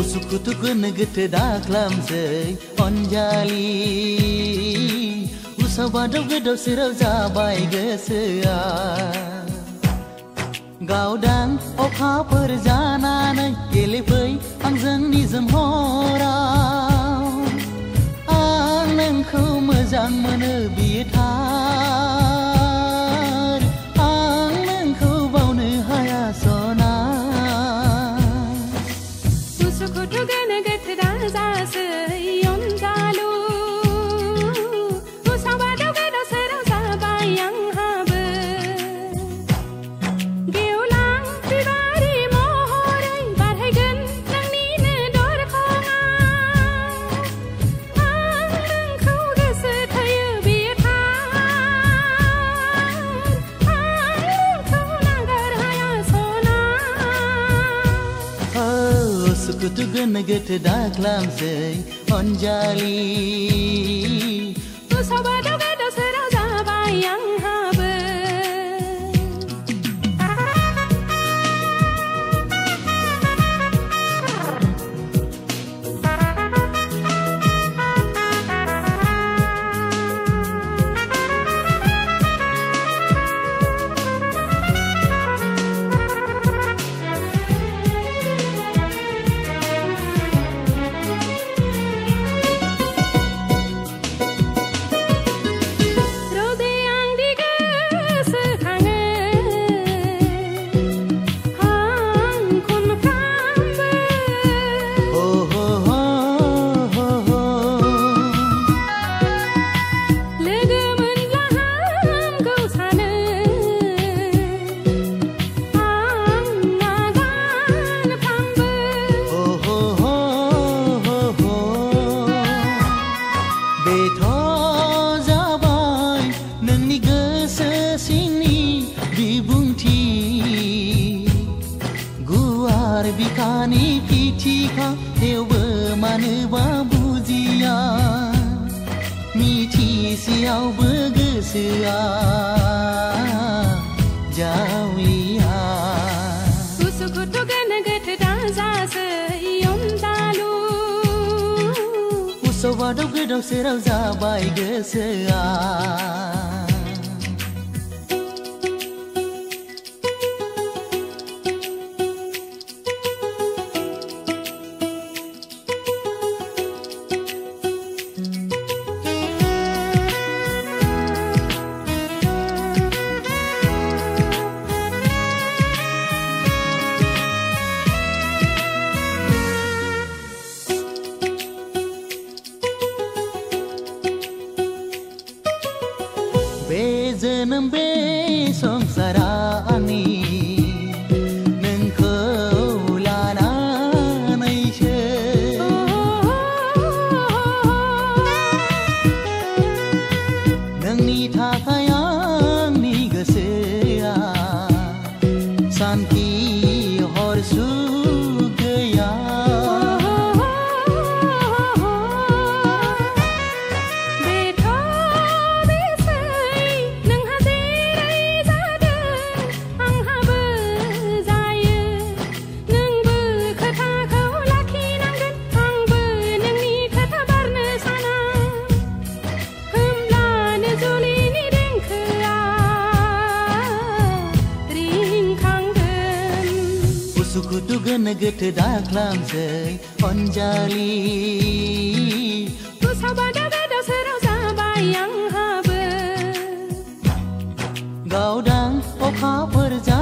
Usuk-utuk gono-goto daख्लामसै अनजालि Usah बादाव-गोदाव सेराव जाबाय गोसोआ गावदां अखाफोर जानानै गेलेफै आंजों निजोम हराव आं नोंखौ मोजां मोनो बियो थार आं नोंखौ बावनो हाया सना Usuk-utuk goनो-goto दाजासै अनजालु Usah बादाव-गोदाव सेराव जाबाय आंहाबो गेवलां बिबारि महरै बारहैगोन नोंनिनो दरखङाव आं नोंखौ गोसो थोयो बियो थार आं नोंखौ नागार हाया सना Usuk-utuk gono-goto daख्लामसै अनजालि Usah बादाव-गोदाव सेराव जाबाय आंहाबो बिखानि पिथिखा थेवबो मानोबा बुजिया मिथिसेयावबो गोसोआ जावलिया Usuk-utuk goनो-goto दाजासै अनजालु Usah बादाव-गोदाव सेराव जाबाय गोसोआ बे जोनोम बे संसारा आंनि नोंखौ लानानैसो नोंनि थाखाय आंनि गोसोआ सान्थि हर सुख गैया Usuk-utuk gono-goto daख्लामसै अनजालि Usah